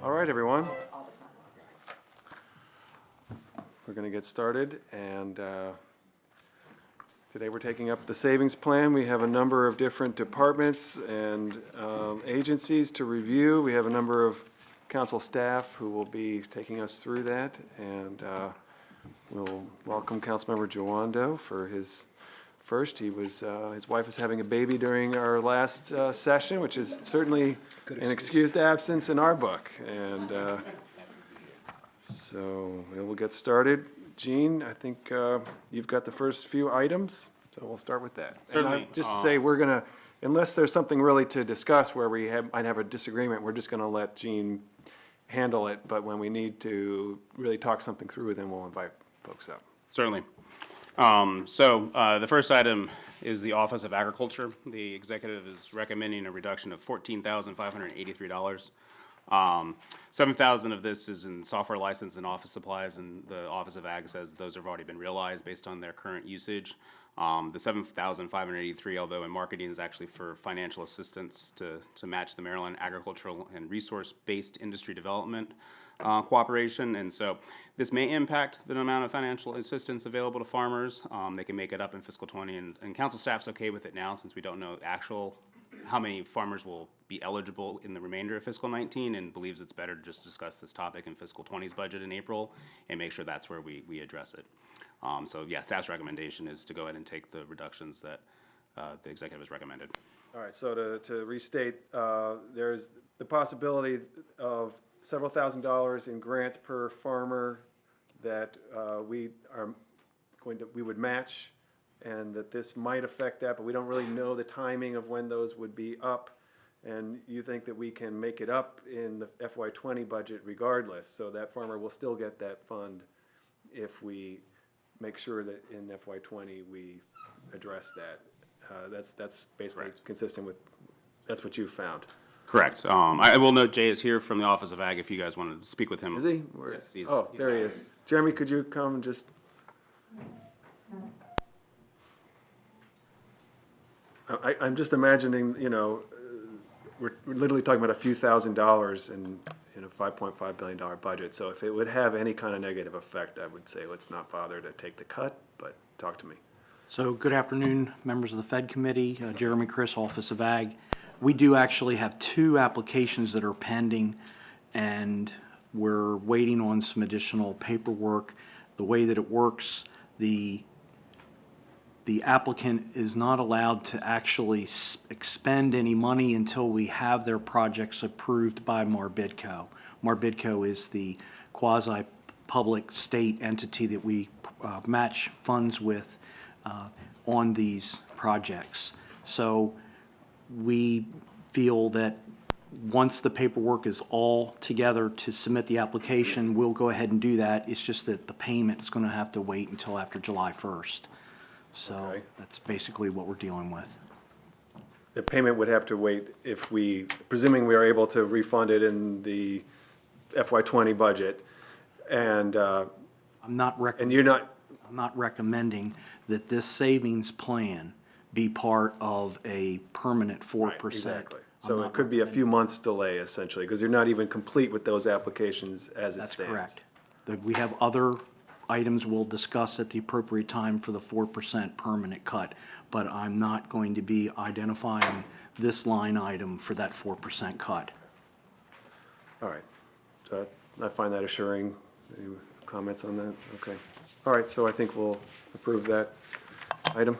All right, everyone. We're going to get started, and today we're taking up the savings plan. We have a number of different departments and agencies to review. We have a number of council staff who will be taking us through that, and we'll welcome Councilmember Joando for his first. He was, his wife was having a baby during our last session, which is certainly an excused absence in our book. And so we'll get started. Gene, I think you've got the first few items, so we'll start with that. Certainly. And just to say, we're gonna, unless there's something really to discuss where we might have a disagreement, we're just gonna let Gene handle it. But when we need to really talk something through, then we'll invite folks up. Certainly. The first item is the Office of Agriculture. The executive is recommending a reduction of $14,583. $7,000 of this is in software license and office supplies, and the Office of Ag says those have already been realized based on their current usage. The $7,583, although in marketing, is actually for financial assistance to match the Maryland agricultural and resource-based industry development cooperation, and so this may impact the amount of financial assistance available to farmers. They can make it up in fiscal 20, and council staff's okay with it now since we don't know how many farmers will be eligible in the remainder of fiscal 19, and believes it's better to just discuss this topic in fiscal 20's budget in April and make sure that's where we address it. So yeah, staff's recommendation is to go ahead and take the reductions that the executive has recommended. All right, so to restate, there's the possibility of several $1,000s in grants per farmer that we would match, and that this might affect that, but we don't really know the timing of when those would be up. And you think that we can make it up in the FY20 budget regardless, so that farmer will still get that fund if we make sure that in FY20 we address that. That's basically Correct. Consistent with, that's what you found. Correct. I will note Jay is here from the Office of Ag if you guys want to speak with him. Is he? Where Yes, is? Oh, there he is. Jeremy, could you come just? I'm just imagining, you know, we're literally talking about a few $1,000s in a $5.5 billion budget. So if it would have any kind of negative effect, I would say let's not bother to take the cut, but talk to me. So good afternoon, members of the FED committee, Jeremy Chris, Office of Ag. We do actually have 2 applications that are pending, and we're waiting on some additional paperwork. The way that it works, the applicant is not allowed to actually expend any money until we have their projects approved by Marbidco. Marbidco is the quasi-public state entity that we match funds with on these projects. So we feel that once the paperwork is all together to submit the application, we'll go ahead and do that. It's just that the payment is going to have to wait until after July 1st. So Okay. That's basically what we're dealing with. The payment would have to wait if we, presuming we are able to refund it in the FY20 budget, and I'm not you're not, I'm not recommending that this savings plan be part of a permanent 4%. exactly. So it could be a few months delay essentially, because you're not even complete with those applications as it stands. That's correct. That we have other items we'll discuss at the appropriate time for the 4% permanent cut, but I'm not going to be identifying this line item for that 4% cut. All right, so I find that assuring. Any comments on that? Okay. All right, so I think we'll approve that item.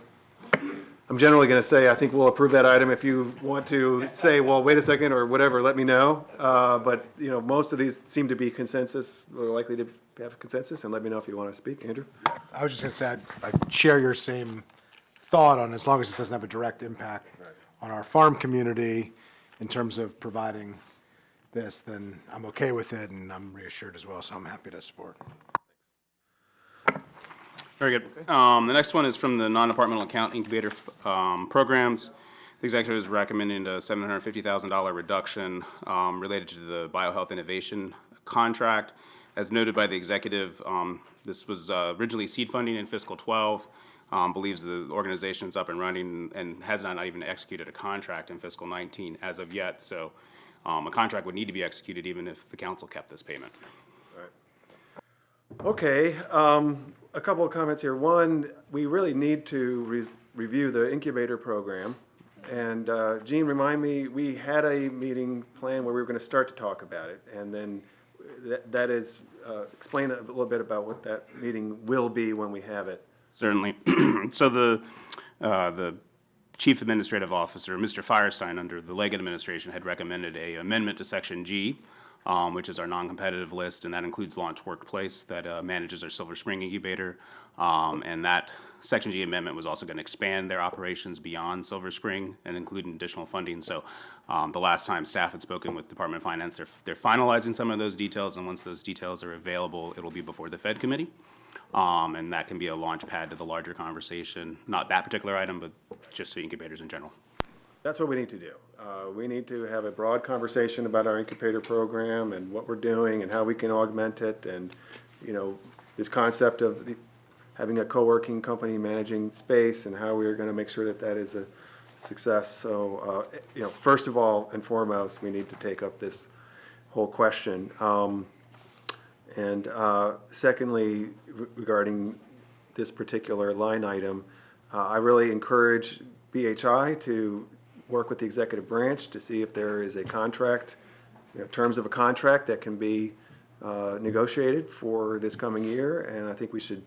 I'm generally going to say I think we'll approve that item. If you want to say, well, wait a second or whatever, let me know. But, you know, most of these seem to be consensus, or likely to have consensus, and let me know if you want to speak. Andrew? I was just going to say, I share your same thought on, as long as it doesn't have a direct impact on our farm community in terms of providing this, then I'm okay with it, and I'm reassured as well, so I'm happy to support. Very good. The next one is from the non-departmental account Incubator programs. The executive is recommending a $750,000 reduction related to the biohealth innovation contract. As noted by the executive, this was originally seed funding in fiscal 12. Believes the organization is up and running and has not even executed a contract in fiscal 19 as of yet. So a contract would need to be executed even if the council kept this payment. Okay, a couple of comments here. One, we really need to review the incubator program. And Gene, remind me, we had a meeting planned where we were going to start to talk about it. And then that is, explain a little bit about what that meeting will be when we have it. Certainly. So the Chief Administrative Officer, Mr. Firestein, under the Leggett administration, had recommended a amendment to Section G, which is our non-competitive list, and that includes Launch Workplace that manages our Silver Spring Incubator. And that Section G amendment was also going to expand their operations beyond Silver Spring and include additional funding. So the last time staff had spoken with Department of Finance, they're finalizing some of those details, and once those details are available, it'll be before the PHED committee. And that can be a launch pad to the larger conversation, not that particular item, but just the incubators in general. That's what we need to do. We need to have a broad conversation about our incubator program and what we're doing and how we can augment it, and, you know, this concept of having a co-working company managing space and how we're going to make sure that that is a success. So, you know, first of all and foremost, we need to take up this whole question. And secondly, regarding this particular line item, I really encourage BHI to work with the executive branch to see if there is a contract, you know, terms of a contract that can be negotiated for this coming year. And I think we should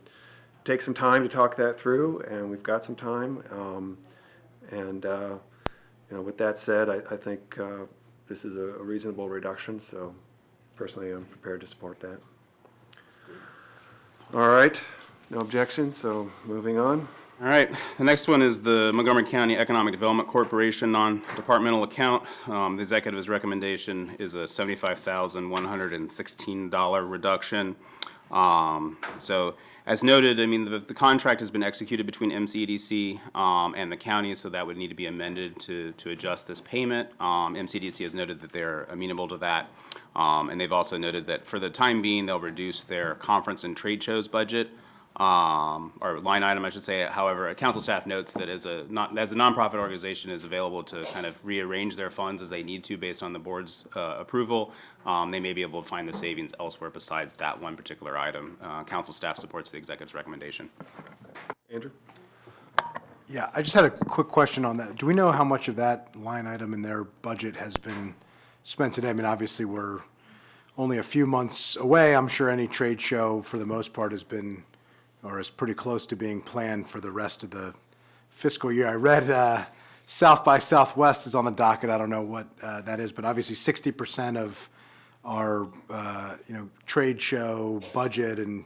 take some time to talk that through, and we've got some time. You know, with that said, I think this is a reasonable reduction, so personally I'm prepared to support that. All right, no objections, so moving on. All right, the next one is the Montgomery County Economic Development Corporation non-departmental account. The executive's recommendation is a $75,116 reduction. So as noted, I mean, the contract has been executed between MCDC and the county, so that would need to be amended to adjust this payment. MCDC has noted that they're amenable to that, and they've also noted that for the time being, they'll reduce their conference and trade shows budget, or line item, I should say. However, council staff notes that as a nonprofit organization is available to kind of rearrange their funds as they need to based on the board's approval, they may be able to find the savings elsewhere besides that one particular item. Council staff supports the executive's recommendation. Andrew? Yeah, I just had a quick question on that. Do we know how much of that line item in their budget has been spent today? I mean, obviously, we're only a few months away. I'm sure any trade show, for the most part, has been, or is pretty close to being planned for the rest of the fiscal year. I read South by Southwest is on the docket. I don't know what that is, but obviously 60% of our trade show budget and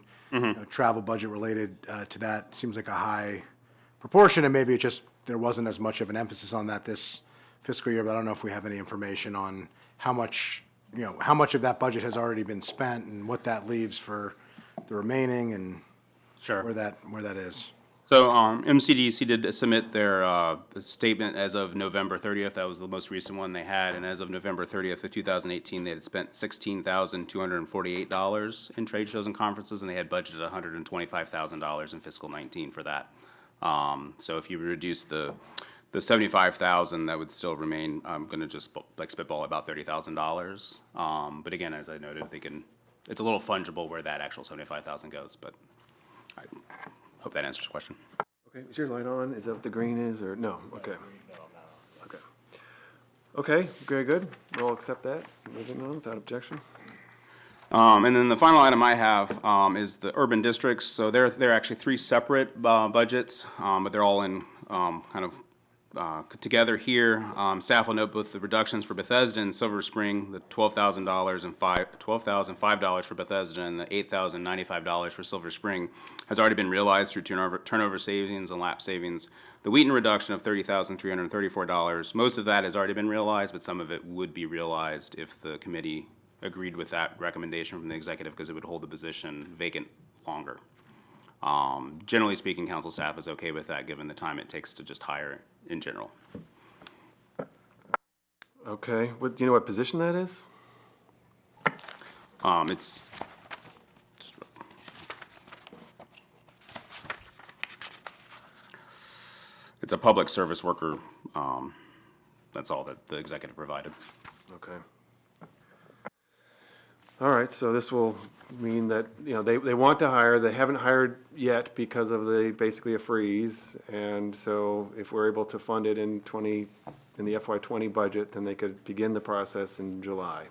travel budget related to that seems like a high proportion, and maybe it just there wasn't as much of an emphasis on that this fiscal year. But I don't know if we have any information on how much of that budget has already been spent and what that leaves for the remaining, and Sure. where that is. So MCDC did submit their statement as of November 30th. That was the most recent one they had. And as of November 30th of 2018, they had spent $16,248 in trade shows and conferences, and they had budgeted $125,000 in fiscal 19 for that. So if you reduce the $75,000, that would still remain, I'm going to just like spitball about $30,000. But again, as I noted, it's a little fungible where that actual $75,000 goes, but I hope that answers the question. Okay, is your light on? Is that what the green is, or no? Okay. Okay. Okay, very good. We'll accept that. Moving on without objection. And then the final item I have is the urban districts. So they're actually three separate budgets, but they're all in kind of together here. Staff will note both the reductions for Bethesda and Silver Spring, the $12,000 and $12,005 for Bethesda and the $8,095 for Silver Spring has already been realized through turnover savings and lap savings. The Wheaton reduction of $30,334, most of that has already been realized, but some of it would be realized if the committee agreed with that recommendation from the executive, because it would hold the position vacant longer. Generally speaking, council staff is okay with that, given the time it takes to just hire in general. Okay, do you know what position that is? It's just, a public service worker. That's all that the executive provided. Okay. All right, so this will mean that, you know, they want to hire, they haven't hired yet because of basically a freeze. And so if we're able to fund it in the FY20 budget, then they could begin the process in July.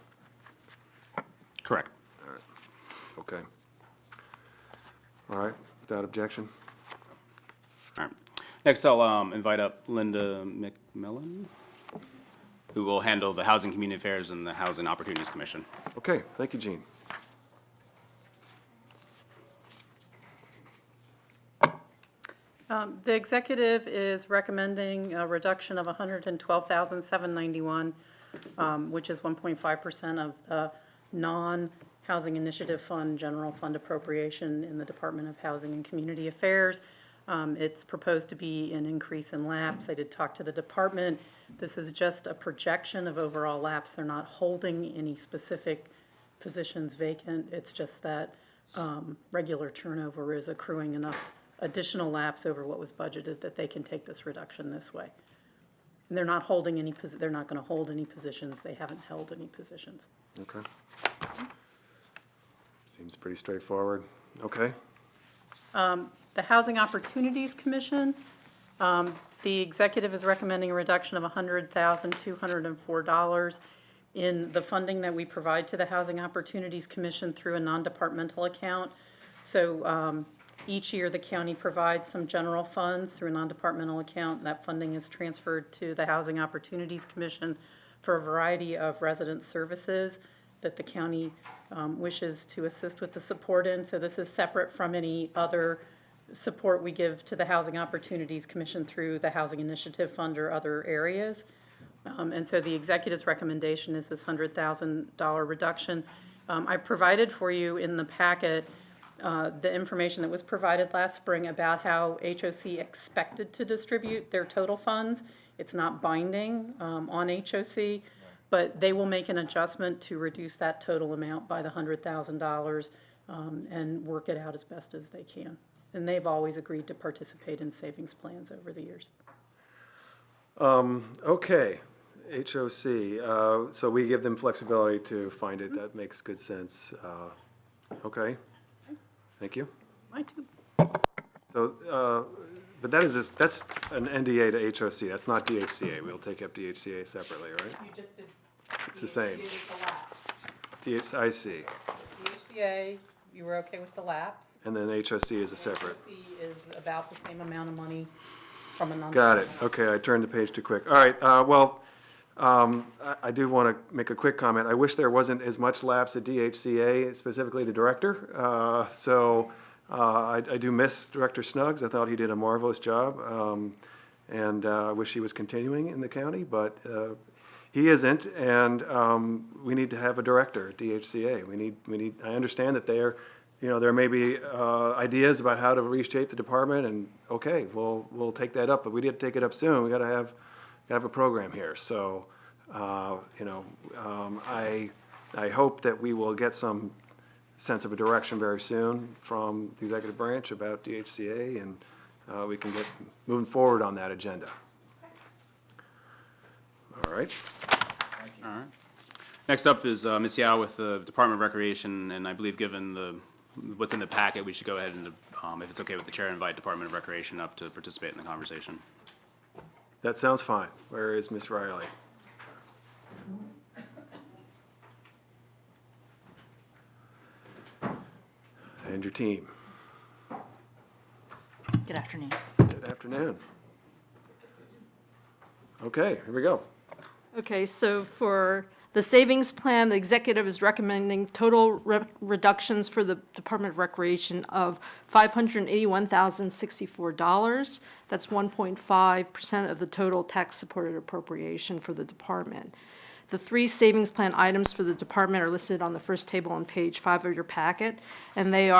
Correct. Okay. All right, without objection. All right. Next, I'll invite up Linda McMillan, who will handle the Housing Community Affairs and the Housing Opportunities Commission. Okay, thank you, Gene. The executive is recommending a reduction of $112,791, which is 1.5% of the non-housing initiative fund, general fund appropriation in the Department of Housing and Community Affairs. It's proposed to be an increase in lapse. I did talk to the department. This is just a projection of overall lapse. They're not holding any specific positions vacant. It's just that regular turnover is accruing enough additional lapse over what was budgeted that they can take this reduction this way. And they're not holding any, they're not going to hold any positions. They haven't held any positions. Okay. Seems pretty straightforward. Okay. The Housing Opportunities Commission, the executive is recommending a reduction of $100,204 in the funding that we provide to the Housing Opportunities Commission through a non-departmental account. So each year, the county provides some general funds through a non-departmental account. That funding is transferred to the Housing Opportunities Commission for a variety of resident services that the county wishes to assist with the support in. So this is separate from any other support we give to the Housing Opportunities Commission through the Housing Initiative Fund or other areas. And so the executive's recommendation is this $100,000 reduction. I provided for you in the packet the information that was provided last spring about how HOC expected to distribute their total funds. It's not binding on HOC, but they will make an adjustment to reduce that total amount by the $100,000 and work it out as best as they can. And they've always agreed to participate in savings plans over the years. Okay, HOC, so we give them flexibility to find it. That makes good sense. Okay, thank you. Mine too. So, but that's an NDA to HOC, that's not DHCA. We'll take up DHCA separately, right? You just did. It's the same. I see. DHCA, you were okay with the lapse. And then HOC is a separate. HOC is about the same amount of money from a non. Got it. Okay, I turned the page too quick. All right, well, I do want to make a quick comment. I wish there wasn't as much lapse at DHCA, specifically the director. I do miss Director Snuggs. I thought he did a marvelous job. And I wish he was continuing in the county, but he isn't. And we need to have a director at DHCA. We need, I understand that there may be ideas about how to reshape the department, and okay, we'll take that up, but we did take it up soon. We gotta have a program here. So, I hope that we will get some sense of a direction very soon from the executive branch about DHCA, and we can get moving forward on that agenda. All right. All right. Next up is Ms. Yao with the Department of Recreation, and I believe given what's in the packet, we should go ahead and, if it's okay with the chair, invite Department of Recreation up to participate in the conversation. That sounds fine. Where is Ms. Riley? And your team. Good afternoon. Good afternoon. Okay, here we go. Okay, so for the savings plan, the executive is recommending total reductions for the Department of Recreation of $581,064. That's 1.5% of the total tax-supported appropriation for the department. The three savings plan items for the department are listed on the first table on page 5 of your packet, and they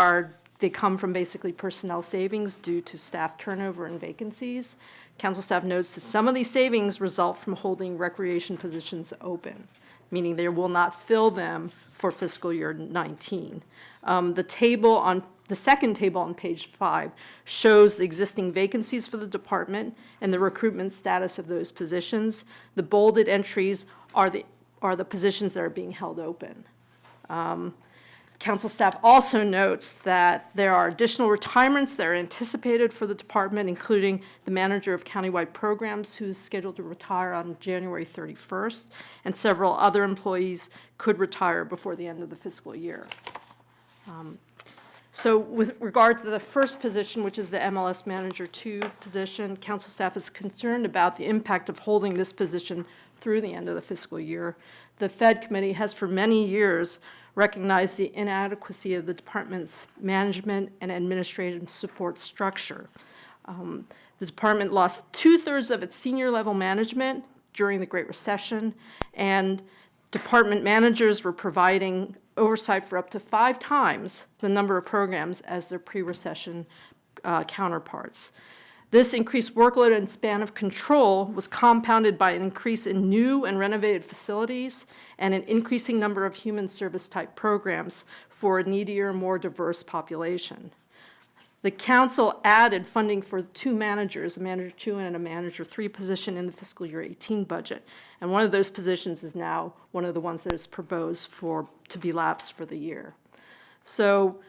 come from basically personnel savings due to staff turnover and vacancies. Council staff notes that some of these savings result from holding recreation positions open, meaning they will not fill them for fiscal year 19. The second table on page 5 shows the existing vacancies for the department and the recruitment status of those positions. The bolded entries are the positions that are being held open. Council staff also notes that there are additional retirements that are anticipated for the department, including the manager of Countywide programs, who's scheduled to retire on January 31st, and several other employees could retire before the end of the fiscal year. So with regard to the first position, which is the MLS Manager 2 position, council staff is concerned about the impact of holding this position through the end of the fiscal year. The PHED committee has for many years recognized the inadequacy of the department's management and administrative support structure. The department lost 2/3 of its senior level management during the Great Recession, and department managers were providing oversight for up to 5 times the number of programs as their pre-recession counterparts. This increased workload and span of control was compounded by an increase in new and renovated facilities and an increasing number of human service type programs for a needier, more diverse population. The council added funding for 2 managers, a manager 2 and a manager 3 position in the fiscal year 18 budget. And one of those positions is now one of the ones that is proposed to be lapsed for the year. So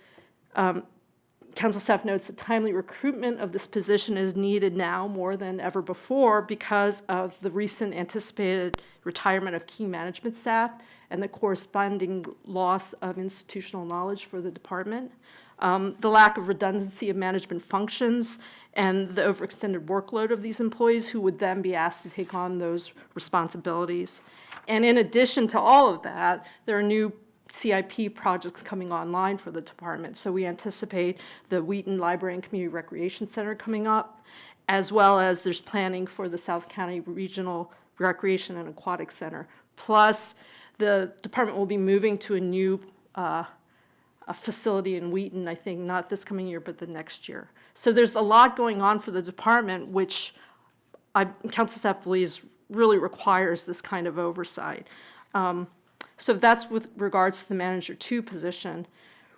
council staff notes that timely recruitment of this position is needed now more than ever before because of the recent anticipated retirement of key management staff and the corresponding loss of institutional knowledge for the department. The lack of redundancy of management functions and the overextended workload of these employees who would then be asked to take on those responsibilities. And in addition to all of that, there are new CIP projects coming online for the department. So we anticipate the Wheaton Library and Community Recreation Center coming up, as well as there's planning for the South County Regional Recreation and Aquatic Center. Plus, the department will be moving to a new a facility in Wheaton, I think, not this coming year, but the next year. So there's a lot going on for the department, which council staff believes really requires this kind of oversight. So that's with regards to the manager 2 position.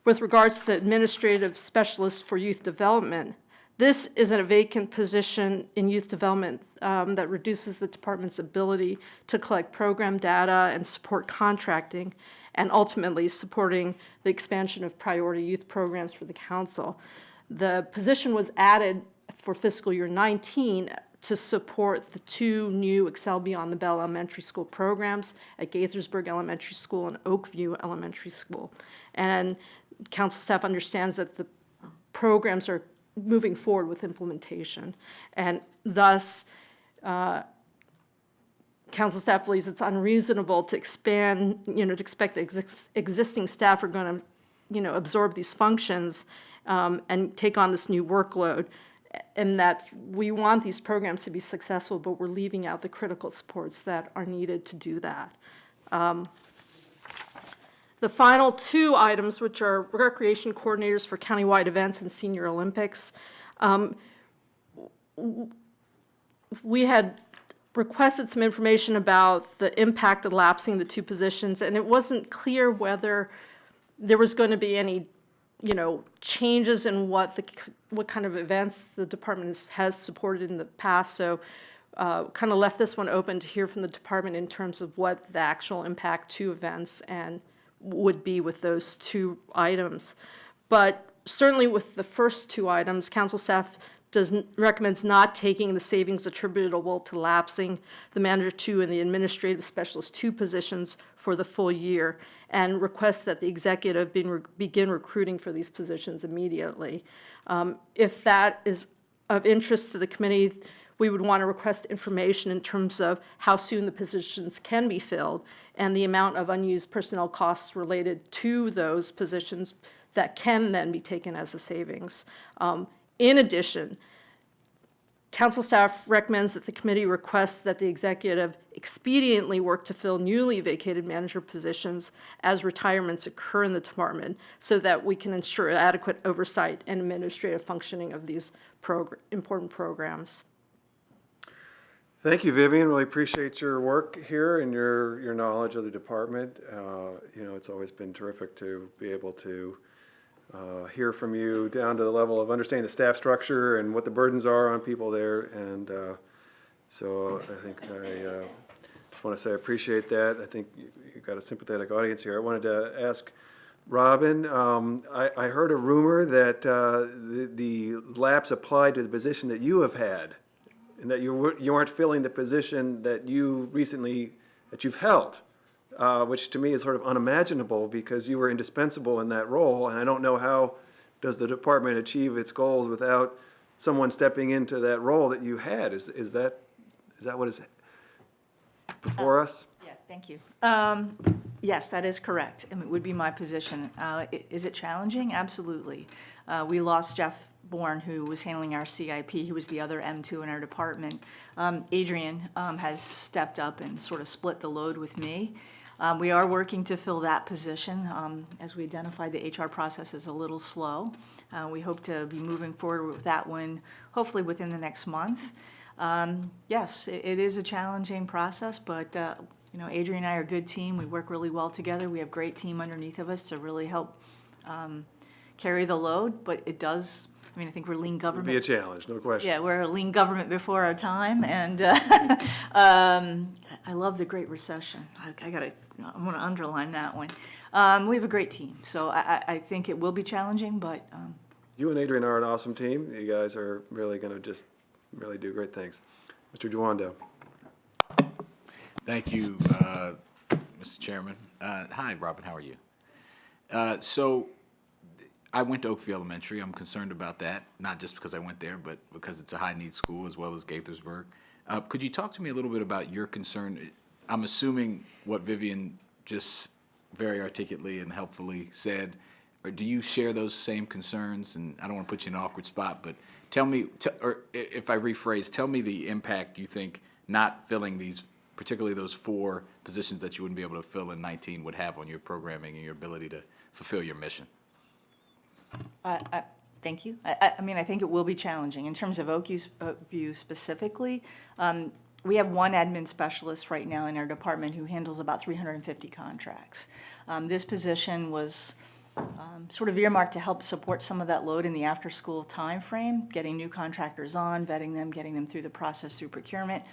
With regards to the administrative specialist for youth development, this is a vacant position in youth development that reduces the department's ability to collect program data and support contracting, and ultimately supporting the expansion of priority youth programs for the council. The position was added for fiscal year 19 to support the 2 new Excel Beyond the Bell Elementary School programs at Gaithersburg Elementary School and Oakview Elementary School. And council staff understands that the programs are moving forward with implementation. And thus, council staff believes it's unreasonable to expect that existing staff are going to, absorb these functions and take on this new workload, and that we want these programs to be successful, but we're leaving out the critical supports that are needed to do that. The final 2 items, which are recreation coordinators for countywide events and Senior Olympics, we had requested some information about the impact of lapsing the 2 positions, and it wasn't clear whether there was going to be any, changes in what kind of events the department has supported in the past. So kind of left this one open to hear from the department in terms of what the actual impact to events and would be with those 2 items. But certainly with the first 2 items, council staff recommends not taking the savings attributable to lapsing the manager 2 and the administrative specialist 2 positions for the full year, and requests that the executive begin recruiting for these positions immediately. If that is of interest to the committee, we would want to request information in terms of how soon the positions can be filled and the amount of unused personnel costs related to those positions that can then be taken as a savings. In addition, council staff recommends that the committee requests that the executive expediently work to fill newly vacated manager positions as retirements occur in the department so that we can ensure adequate oversight and administrative functioning of these important programs. Thank you, Vivian. Really appreciate your work here and your knowledge of the department. It's always been terrific to be able to hear from you down to the level of understanding the staff structure and what the burdens are on people there. And so I think just want to say I appreciate that. I think you've got a sympathetic audience here. I wanted to ask Robin, I heard a rumor that the lapse applied to the position that you have had, and that you aren't filling the position that you've held, which to me is sort of unimaginable because you were indispensable in that role, and I don't know how does the department achieve its goals without someone stepping into that role that you had. Is that what is before us? Yeah, thank you. Yes, that is correct. It would be my position. Is it challenging? Absolutely. We lost Jeff Bourne, who was handling our CIP. He was the other M2 in our department. Adrian has stepped up and sort of split the load with me. We are working to fill that position. As we identified, the HR process is a little slow. We hope to be moving forward with that one, hopefully within the next month. Yes, it is a challenging process, but Adrian and I are a good team. We work really well together. We have a great team underneath of us to really help carry the load, but it does, I think we're lean It'd government. be a challenge, no question. Yeah, we're a lean government before our time, and I love the Great Recession. I'm gonna underline that one. We have a great team, so I think it will be challenging, but You and Adrian are an awesome team. You guys are really going to just really do great things. Mr. Duando. Thank you, Mr. Chairman. Hi, Robin, how are you? So I went to Oakview Elementary. I'm concerned about that, not just because I went there, but because it's a high-need school as well as Gaithersburg. Could you talk to me a little bit about your concern? I'm assuming what Vivian just very articulately and helpfully said, or do you share those same concerns? And I don't want to put you in an awkward spot, but tell me, or if I rephrase, tell me the impact you think not filling these, particularly those 4 positions that you wouldn't be able to fill in 19 would have on your programming and your ability to fulfill your mission. thank you. I think it will be challenging. In terms of Oakview specifically, we have one admin specialist right now in our department who handles about 350 contracts. This position was sort of earmarked to help support some of that load in the after-school timeframe, getting new contractors on, vetting them, getting them through the process through procurement,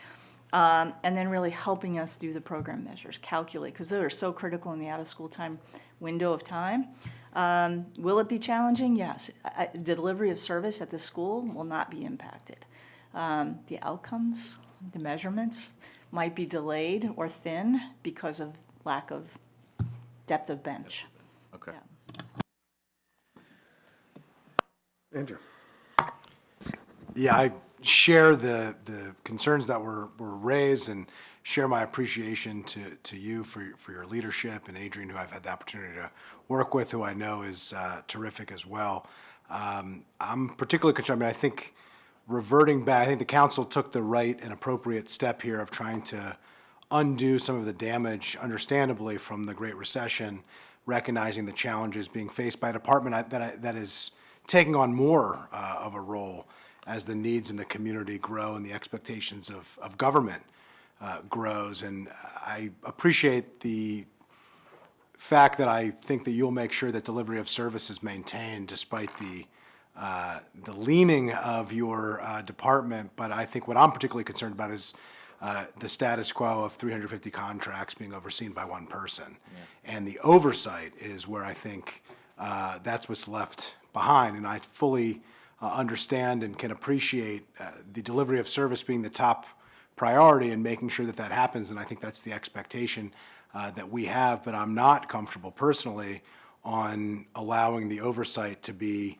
and then really helping us do the program measures, calculate, because they are so critical in the out-of-school time window of time. Will it be challenging? Yes. The delivery of service at the school will not be impacted. The outcomes, the measurements might be delayed or thin because of lack of depth of bench. Okay. Yeah. Andrew. Yeah, I share the concerns that were raised and share my appreciation to you for your leadership, and Adrian, who I've had the opportunity to work with, who I know is terrific as well. I'm particularly concerned, I think reverting back, I think the council took the right and appropriate step here of trying to undo some of the damage, understandably, from the Great Recession, recognizing the challenges being faced by a department that is taking on more of a role as the needs in the community grow and the expectations of government grows. And I appreciate the fact that I think that you'll make sure that delivery of service is maintained despite the leaning of your department. But I think what I'm particularly concerned about is the status quo of 350 contracts being overseen by one person. Yeah. And the oversight is where I think that's what's left behind. And I fully understand and can appreciate the delivery of service being the top priority and making sure that that happens. And I think that's the expectation that we have. But I'm not comfortable personally on allowing the oversight to be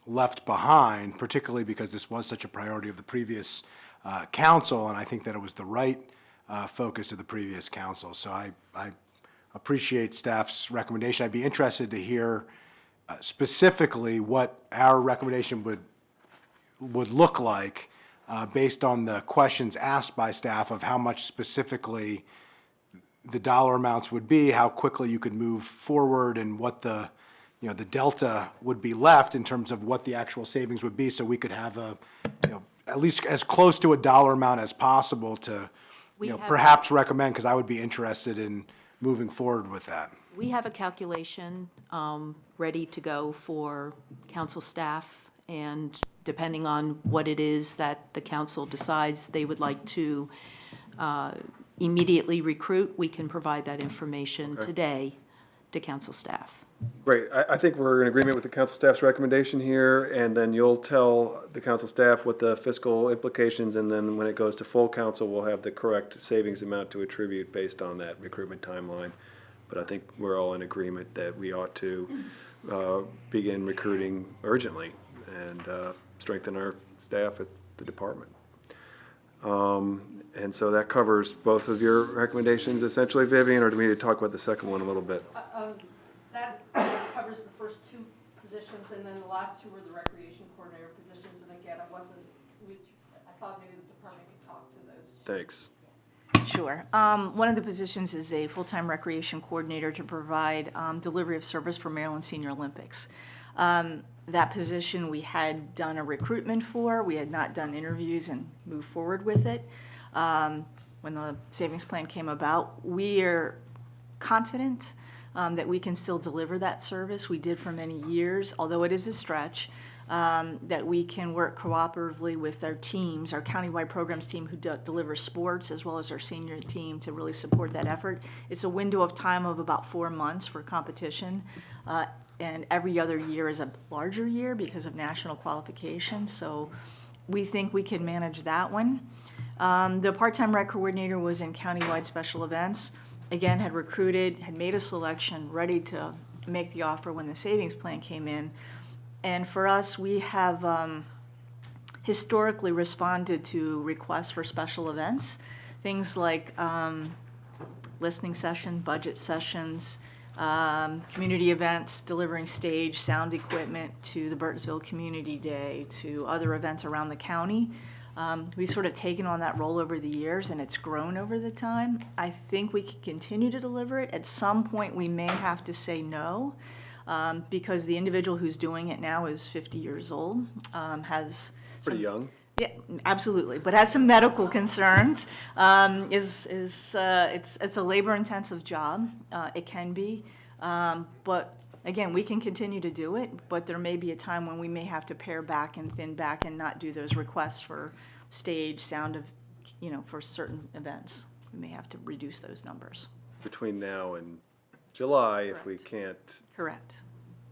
left behind, particularly because this was such a priority of the previous council, and I think that it was the right focus of the previous council. So I appreciate staff's recommendation. I'd be interested to hear specifically what our recommendation would look like based on the questions asked by staff of how much specifically the dollar amounts would be, how quickly you could move forward, and what the delta would be left in terms of what the actual savings would be, so we could have at least as close to a dollar amount as possible to, perhaps recommend, because I would be interested in moving forward with that. We have a calculation ready to go for council staff, and depending on what it is that the council decides they would like to immediately recruit, we can provide that information today to council staff. Great. I think we're in agreement with the council staff's recommendation here, and then you'll tell the council staff what the fiscal implications, and then when it goes to full council, we'll have the correct savings amount to attribute based on that recruitment timeline. But I think we're all in agreement that we ought to begin recruiting urgently and strengthen our staff at the department. And so that covers both of your recommendations essentially, Vivian, or do we need to talk about the second one a little bit? That covers the first two positions, and then the last two were the recreation coordinator positions, and again, I thought maybe the department could talk to those. Thanks. Sure. One of the positions is a full-time recreation coordinator to provide delivery of service for Maryland Senior Olympics. That position we had done a recruitment for. We had not done interviews and moved forward with it. When the savings plan came about, we are confident that we can still deliver that service. We did for many years, although it is a stretch, that we can work cooperatively with our teams, our countywide programs team who delivers sports, as well as our senior team to really support that effort. It's a window of time of about 4 months for competition, and every other year is a larger year because of national qualification, so we think we can manage that one. The part-time rec coordinator was in countywide special events. Again, had recruited, had made a selection, ready to make the offer when the savings plan came in. And for us, we have historically responded to requests for special events, things like listening session, budget sessions, community events, delivering stage, sound equipment to the Burtonsville Community Day, to other events around the county. We've sort of taken on that role over the years, and it's grown over the time. I think we can continue to deliver it. At some point, we may have to say no, because the individual who's doing it now is 50 years old, has Pretty young. yeah, absolutely, but has some medical concerns. It's a labor-intensive job. It can be, but again, we can continue to do it. But there may be a time when we may have to pare back and thin back and not do those requests for stage, sound of, for certain events. We may have to reduce those numbers. Between now and July, if we can't Correct.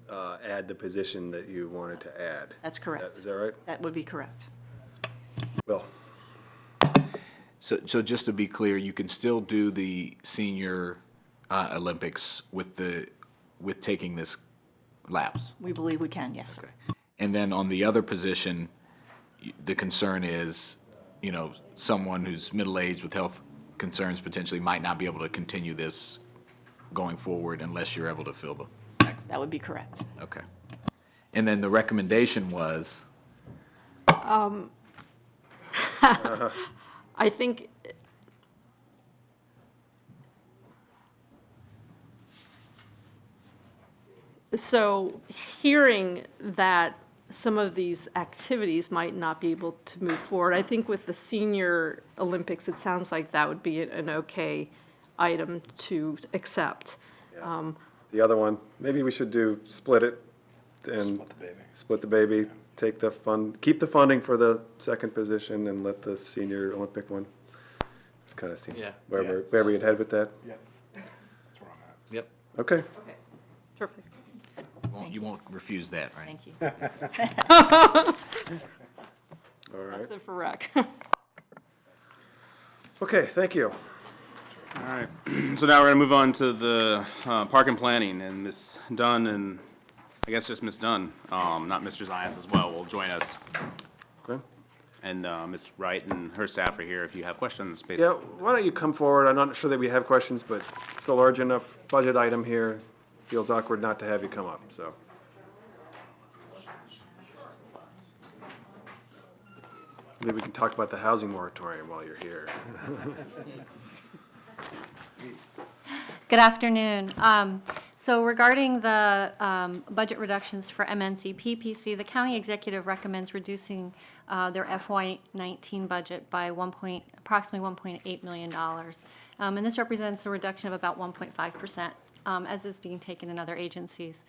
add the position that you wanted to add. That's correct. Is that right? That would be correct. Bill? So just to be clear, you can still do the senior Olympics with taking this lapse. We believe we can, yes, sir. And then on the other position, the concern is, someone who's middle-aged with health concerns potentially might not be able to continue this going forward unless you're able to fill the. That would be correct. Okay. And then the recommendation was, I think so, hearing that some of these activities might not be able to move forward, I think with the Senior Olympics, it sounds like that would be an okay item to accept. The other one, maybe we should split it and split the baby, take the keep the funding for the second position and let the Senior Olympic one. It's kind of seems, wherever you'd head with that. Yeah, that's where I'm at. yep, Okay, Okay, perfect. you won't refuse that, right? Thank you. all right. That's it for rec. Okay, thank you. All right, so now we're gonna move on to the park and planning, and Ms. Dunn and, I guess just Ms. Dunn, not Mr. Zions as well, will join us. Okay. And Ms. Wright and her staff are here if you have questions. Based Yeah, why don't you come forward? I'm not sure that we have questions, but it's a large enough budget item here. Feels awkward not to have you come up, so. Maybe we can talk about the housing moratorium while you're here. Good afternoon. So regarding the budget reductions for MNC PPC, the county executive recommends reducing their FY19 budget by approximately $1.8 million. And this represents a reduction of about 1.5%, as is being taken in other agencies.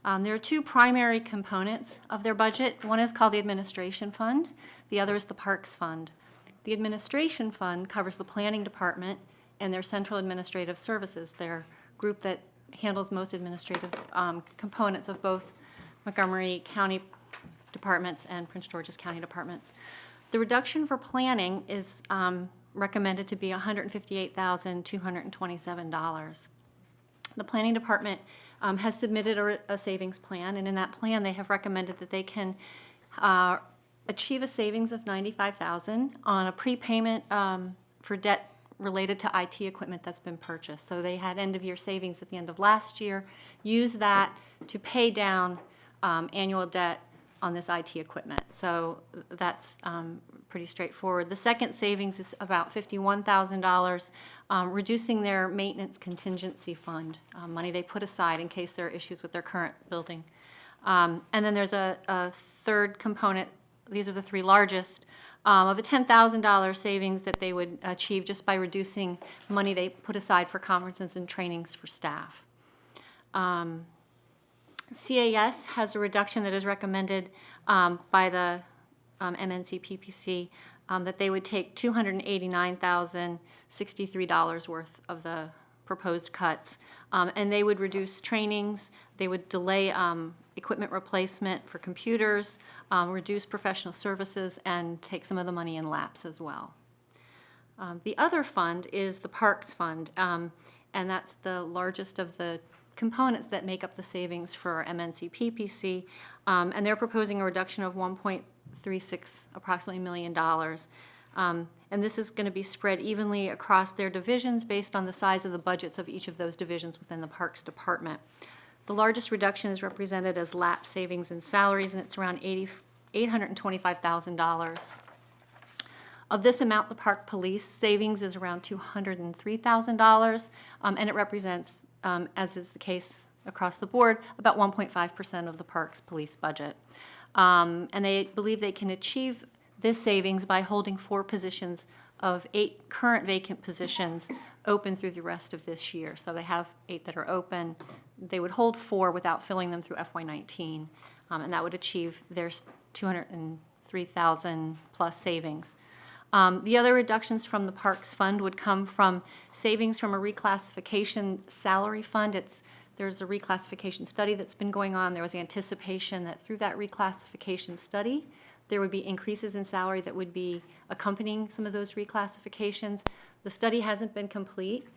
There are two primary components of their budget. One is called the administration fund. The other is the parks fund. The administration fund covers the planning department and their central administrative services, their group that handles most administrative components of both Montgomery County departments and Prince George's County departments. The reduction for planning is recommended to be $158,227. The planning department has submitted a savings plan, and in that plan, they have recommended that they can achieve a savings of $95,000 on a prepayment for debt related to IT equipment that's been purchased. So they had end-of-year savings at the end of last year, use that to pay down annual debt on this IT equipment. So that's pretty straightforward. The second savings is about $51,000, reducing their maintenance contingency fund, money they put aside in case there are issues with their current building. And then there's a third component, these are the three largest, of a $10,000 savings that they would achieve just by reducing money they put aside for conferences and trainings for staff. CAS has a reduction that is recommended by the MNC PPC that they would take $289,063 worth of the proposed cuts, and they would reduce trainings, they would delay equipment replacement for computers, reduce professional services, and take some of the money in laps as well. The other fund is the Parks Fund, and that's the largest of the components that make up the savings for MNC PPC, and they're proposing a reduction of $1.36 approximately $1 million. And this is going to be spread evenly across their divisions based on the size of the budgets of each of those divisions within the Parks Department. The largest reduction is represented as lap savings and salaries, and it's around $825,000. Of this amount, the Park Police savings is around $203,000, and it represents, as is the case across the board, about 1.5% of the Parks Police budget. And they believe they can achieve this savings by holding 4 positions of 8 current vacant positions open through the rest of this year. So they have 8 that are open. They would hold 4 without filling them through FY19, and that would achieve their $203,000 plus savings. The other reductions from the Parks Fund would come from savings from a reclassification salary fund. There's a reclassification study that's been going on. There was anticipation that through that reclassification study, there would be increases in salary that would be accompanying some of those reclassifications. The study hasn't been complete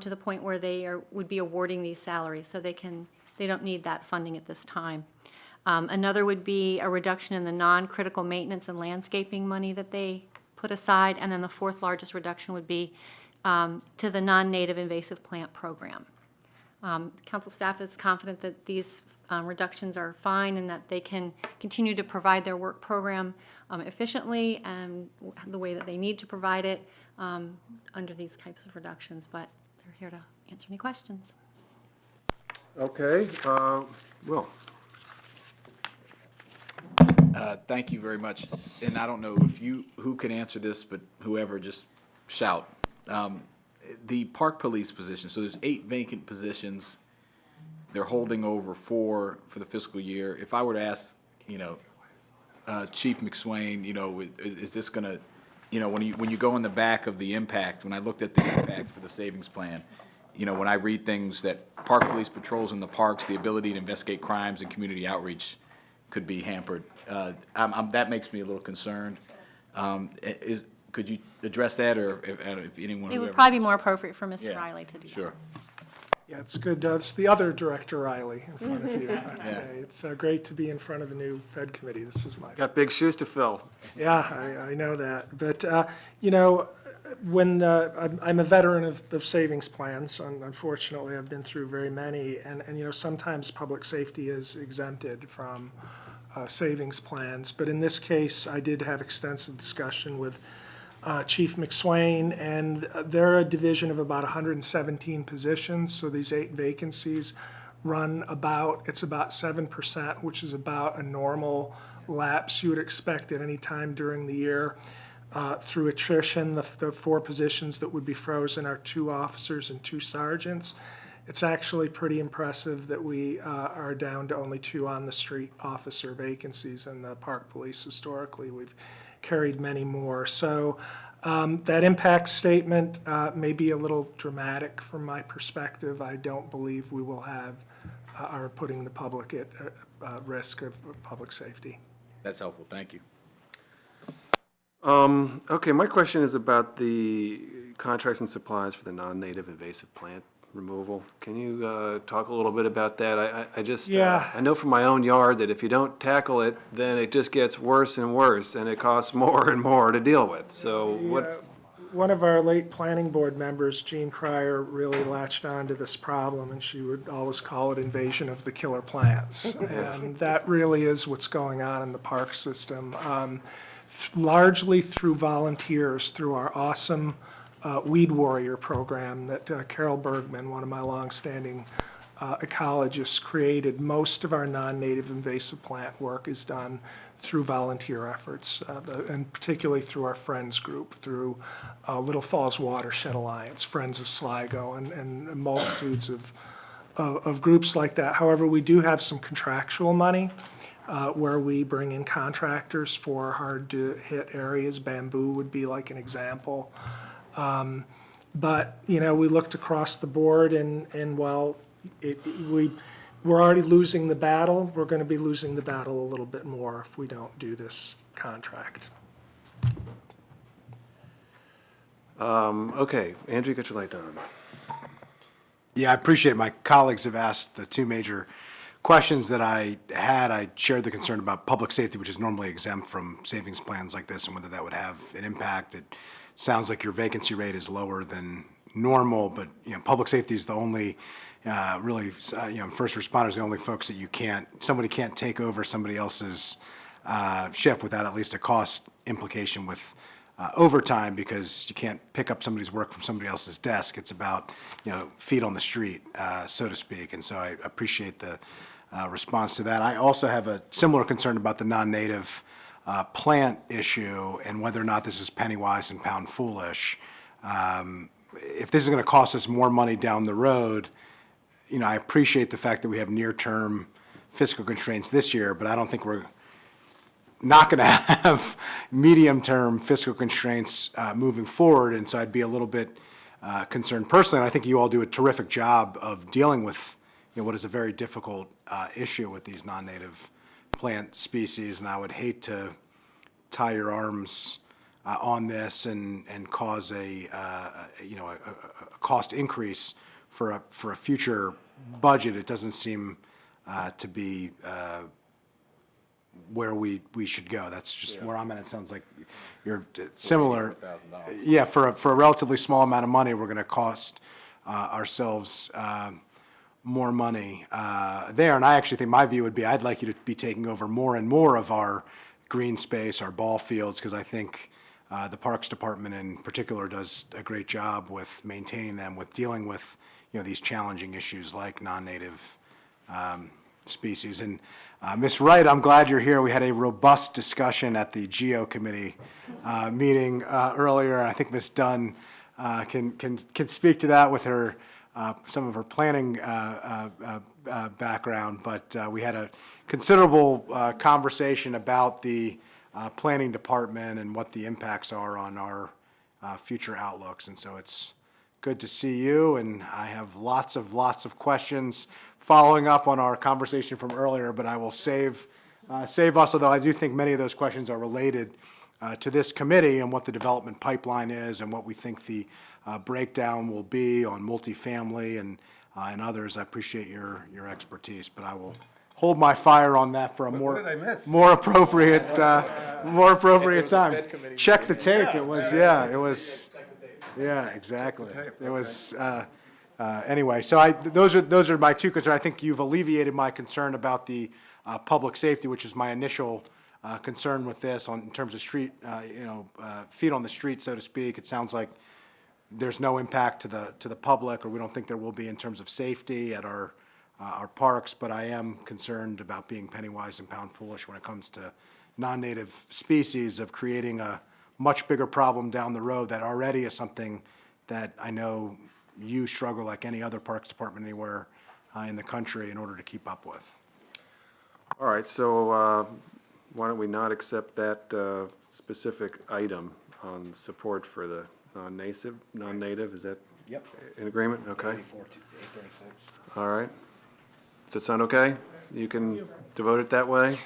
to the point where they would be awarding these salaries, so they don't need that funding at this time. Another would be a reduction in the non-critical maintenance and landscaping money that they put aside, and then the 4th largest reduction would be to the non-native invasive plant program. Council staff is confident that these reductions are fine and that they can continue to provide their work program efficiently and the way that they need to provide it under these types of reductions, but they're here to answer any questions. Okay, Will. Thank you very much. And I don't know who can answer this, but whoever, just shout. The park police position, so there's 8 vacant positions. They're holding over 4 for the fiscal year. If I were to ask, Chief McSwain, is this gonna, when you go in the back of the impact, when I looked at the impact for the savings plan, when I read things that park police patrols in the parks, the ability to investigate crimes and community outreach could be hampered. That makes me a little concerned. Could you address that, or if anyone? It would probably be more appropriate for Mr. Yeah, Riley to do that. Sure. Yeah, it's good. It's the other Director Riley in front of you today. It's great to be in front of the new Fed committee. This is my, Got big shoes to fill. yeah, I know that. But, when I'm a veteran of savings plans, and unfortunately, I've been through very many, and sometimes public safety is exempted from savings plans. But in this case, I did have extensive discussion with Chief McSwain, and they're a division of about 117 positions, so these 8 vacancies run it's about 7%, which is about a normal lapse you would expect at any time during the year. Through attrition, the 4 positions that would be frozen are 2 officers and 2 sergeants. It's actually pretty impressive that we are down to only 2 on-the-street officer vacancies in the park police. Historically, we've carried many more. So That impact statement may be a little dramatic from my perspective. I don't believe we will have, are putting the public at risk of public safety. That's helpful, thank you. Okay, my question is about the contracts and supplies for the non-native invasive plant removal. Can you talk a little bit about that? I just, Yeah. I know from my own yard that if you don't tackle it, then it just gets worse and worse, and it costs more and more to deal with. So what, One of our late planning board members, Jean Cryer, really latched onto this problem, and she would always call it invasion of the killer plants. And that really is what's going on in the park system. Largely through volunteers, through our awesome Weed Warrior program that Carol Bergman, one of my longstanding ecologists, created. Most of our non-native invasive plant work is done through volunteer efforts, and particularly through our Friends group, through Little Falls Watershed Alliance, Friends of Sligo, and multitudes of groups like that. However, we do have some contractual money where we bring in contractors for hard-to-hit areas. Bamboo would be like an example. But, you know, we looked across the board, and while we're already losing the battle, we're going to be losing the battle a little bit more if we don't do this contract. okay, Andrew, you got your light on. Yeah, I appreciate my colleagues have asked the two major questions that I had. I shared the concern about public safety, which is normally exempt from savings plans like this, and whether that would have an impact. It sounds like your vacancy rate is lower than normal, but, you know, public safety is the only, really, you know, first responders, the only folks that somebody can't take over somebody else's shift without at least a cost implication with overtime, because you can't pick up somebody's work from somebody else's desk. It's about, you know, feet on the street, so to speak. And so I appreciate the response to that. I also have a similar concern about the non-native plant issue and whether or not this is penny wise and pound foolish. If this is going to cost us more money down the road, you know, I appreciate the fact that we have near-term fiscal constraints this year, but I don't think we're not going to have medium-term fiscal constraints moving forward. And so I'd be a little bit concerned personally. And I think you all do a terrific job of dealing with, you know, what is a very difficult issue with these non-native plant species. And I would hate to tie your arms on this and cause a cost increase for a future budget. It doesn't seem to be where we should go. That's just where I'm at. It sounds like you're similar. Yeah, for a relatively small amount of money, we're going to cost ourselves more money there. And I actually think my view would be I'd like you to be taking over more and more of our green space, our ball fields, because I think the Parks Department in particular does a great job with maintaining them, with dealing with, you know, these challenging issues like non-native species. And Ms. Wright, I'm glad you're here. We had a robust discussion at the GEO committee meeting earlier. I think Ms. Dunn can speak to that with her some of her planning background. But we had a considerable conversation about the planning department and what the impacts are on our future outlooks. And so it's good to see you, and I have lots of questions following up on our conversation from earlier, but I will save us, although I do think many of those questions are related to this committee and what the development pipeline is and what we think the breakdown will be on multifamily and others. I appreciate your expertise, but I will hold my fire on that for a more appropriate time. Check the tape. It was yeah, exactly. It was anyway. So those are my two concerns. I think you've alleviated my concern about the public safety, which is my initial concern with this in terms of street, feet on the street, so to speak. It sounds like there's no impact to the public, or we don't think there will be in terms of safety at our parks, but I am concerned about being penny wise and pound foolish when it comes to non-native species, of creating a much bigger problem down the road that already is something that I know you struggle like any other parks department anywhere in the country in order to keep up with. All right, so why don't we not accept that specific item on support for the non-native, is that Yep. in agreement? Okay, 836. all right. Does that sound okay? You can devote it that way?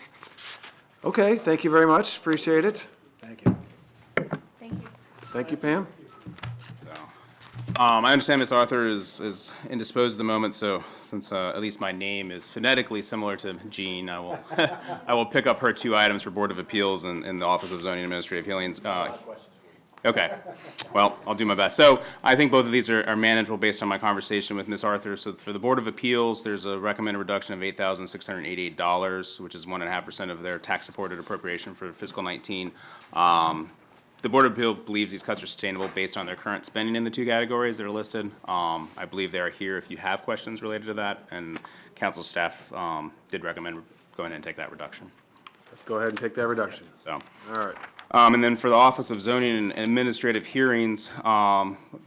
Okay, thank you very much, appreciate it. Thank you. Thank you, Pam. I understand Ms. Arthur is indisposed at the moment, so since at least my name is phonetically similar to Jean, I will, I will pick up her 2 items for Board of Appeals and the Office of Zoning and Administrative Hearings. Okay, well, I'll do my best. So I think both of these are manageable based on my conversation with Ms. Arthur. So for the Board of Appeals, there's a recommended reduction of $8,688, which is 1.5% of their tax-supported appropriation for fiscal 19. The Board of Appeals believes these cuts are sustainable based on their current spending in the 2 categories that are listed. I believe they are here if you have questions related to that, and council staff did recommend going ahead and take that reduction. Let's go ahead and take that reduction. So. All right. And then for the Office of Zoning and Administrative Hearings,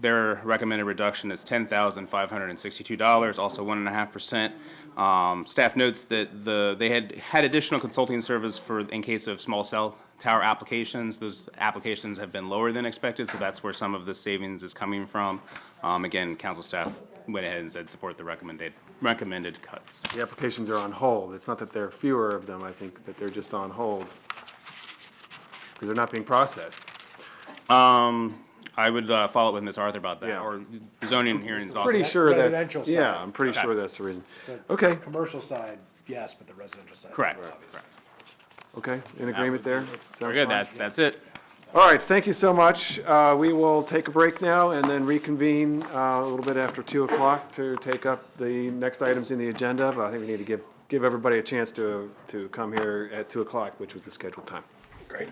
their recommended reduction is $10,562, also 1.5%. Staff notes that they had additional consulting service in case of small cell tower applications. Those applications have been lower than expected, so that's where some of the savings is coming from. Again, council staff went ahead and said support the recommended cuts. The applications are on hold. It's not that there are fewer of them, I think that they're just on hold because they're not being processed. I would follow up with Ms. Arthur about that, Yeah. or the zoning hearings also. Pretty sure that's, Residential side. yeah, I'm pretty Okay. sure that's the reason. Okay, Commercial side, yes, but the residential side. Correct, obviously. correct. okay, in agreement there? Very Sounds good, fine. that's it. All right, thank you so much. We will take a break now and then reconvene a little bit after 2 o'clock to take up the next items in the agenda. But I think we need to give everybody a chance to come here at 2 o'clock, which was the scheduled time. Great.